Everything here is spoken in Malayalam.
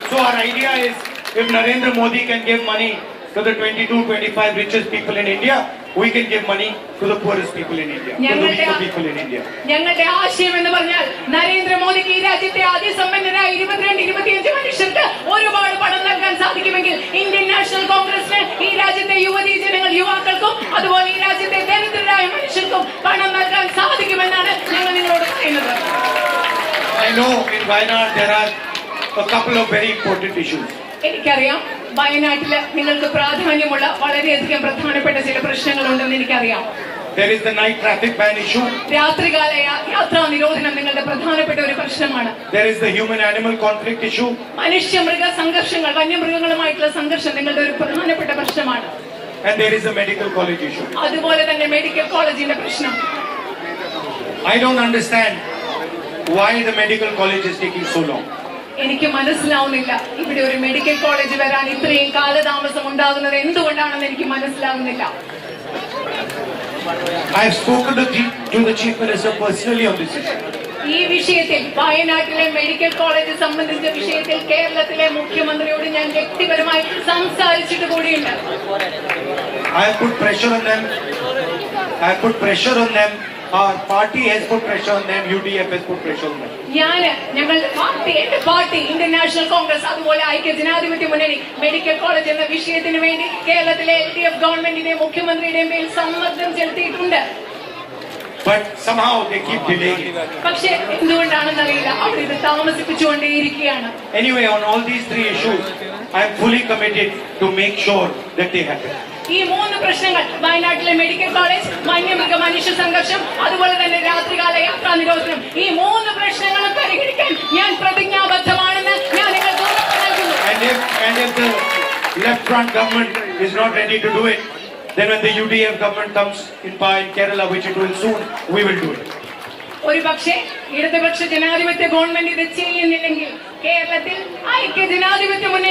So our idea is, if Narendra Modi can give money to the 22-25 richest people in India, we can give money to the poorest people in India, to the weaker people in India. ഞങ്ങളുടെ ആശയം എന്ന് പറഞ്ഞാൽ നരേന്ദ്രമോദിക്ക് ഈ രാജ്യത്തെ അതിസമ്പന്നരായ 22-25 മനുഷ്യർക്ക് ഒരുപാട് പണം നൽകാൻ സാധിക്കുമെങ്കിൽ ഇന്ത്യൻ നാഷണൽ കോൺഗ്രസിന് ഈ രാജ്യത്തെ യുവതീ ജനങ്ങൾ യുവാക്കൾക്കും അതുപോലെ ഈ രാജ്യത്തെ ദരിദ്രരായ മനുഷ്യർക്കും പണം നൽകാൻ സാധിക്കുമെന്നാണ് ഞങ്ങൾ നിങ്ങളോട് പറയുന്നത്. I know in Wayanad there are a couple of very important issues. എനിക്കറിയാം വയനാട്ടില് നിങ്ങൾക്ക് പ്രാധാന്യമുള്ള വളരെയധികം പ്രധാനപ്പെട്ട ചില പ്രശ്നങ്ങളുണ്ടെന്ന് എനിക്കറിയാം. There is the night traffic ban issue. രാത്രികാല യാത്രാ നിരോധനം നിങ്ങളുടെ പ്രധാനപ്പെട്ട ഒരു പ്രശ്നമാണ്. There is the human-animal conflict issue. മനുഷ്യമൃഗ സംഘർഷങ്ങൾ, വന്യമൃഗങ്ങളുമായിട്ടുള്ള സംഘർഷം നിങ്ങളുടെ ഒരു പ്രധാനപ്പെട്ട പ്രശ്നമാണ്. And there is the medical college issue. അതുപോലെ തന്നെ മെഡിക്കൽ കോളേജിന്റെ പ്രശ്നം. I don't understand why the medical college is taking so long. എനിക്ക് മനസ്സിലാവുന്നില്ല ഇവിടെ ഒരു മെഡിക്കൽ കോളേജ് വരാൻ ഇത്രയും കാലതാമസം ഉണ്ടാകുന്നത് എന്തുകൊണ്ടാണെന്ന് എനിക്ക് മനസ്സിലാവുന്നില്ല. I have spoken to the Chief Minister personally on this issue. ഈ വിഷയത്തിൽ വയനാട്ടിലെ മെഡിക്കൽ കോളേജ് സംബന്ധിച്ച വിഷയത്തിൽ കേരളത്തിലെ മുഖ്യമന്ത്രിയോട് ഞാൻ വ്യക്തിപരമായി സംസാരിച്ചിട്ട് കൂടിയുണ്ട്. I have put pressure on them. Our party has put pressure on them. UDF has put pressure on them. ഞങ്ങളുടെ പാർട്ടി ഇന്ത്യൻ നാഷണൽ കോൺഗ്രസ് അതുപോലെ ഐക്യ ജനാധിപത്യ മുന്നണി മെഡിക്കൽ കോളേജ് എന്ന വിഷയത്തിന് വേണ്ടി കേരളത്തിലെ LDF ഗവൺമെന്റിന്റെയും മുഖ്യമന്ത്രിയുടെയും മേൽ സമ്മർദ്ദം ചെലുത്തിയിട്ടുണ്ട്. But somehow they keep delaying it. പക്ഷേ എന്തുകൊണ്ടാണെന്നറിയില്ല, അവർ ഇത് താമസിപ്പിച്ചുകൊണ്ടേയിരിക്കുകയാണ്. Anyway, on all these three issues, I am fully committed to make sure that they happen. ഈ മൂന്ന് പ്രശ്നങ്ങൾ, വയനാട്ടിലെ മെഡിക്കൽ കോളേജ്, വന്യമൃഗ മനുഷ്യ സംഘർഷം, അതുപോലെ തന്നെ രാത്രികാല യാത്രാ നിരോധനം, ഈ മൂന്ന് പ്രശ്നങ്ങളും പരിഹരിക്കാൻ ഞാൻ പ്രതിജ്ഞാബദ്ധമാണെന്ന് ഞാൻ നിങ്ങൾക്ക് ഉറപ്പ് നൽകുന്നു. And if the left front government is not ready to do it, then when the UDF government comes in power in Kerala, which it will soon, we will do it. ഒരു പക്ഷേ ഇടതുപക്ഷ ജനാധിപത്യ ഗവൺമെന്റ് ഇത് ചെയ്യുന്നില്ലെങ്കിൽ കേരളത്തിൽ ഐക്യ ജനാധിപത്യ മുന്നണി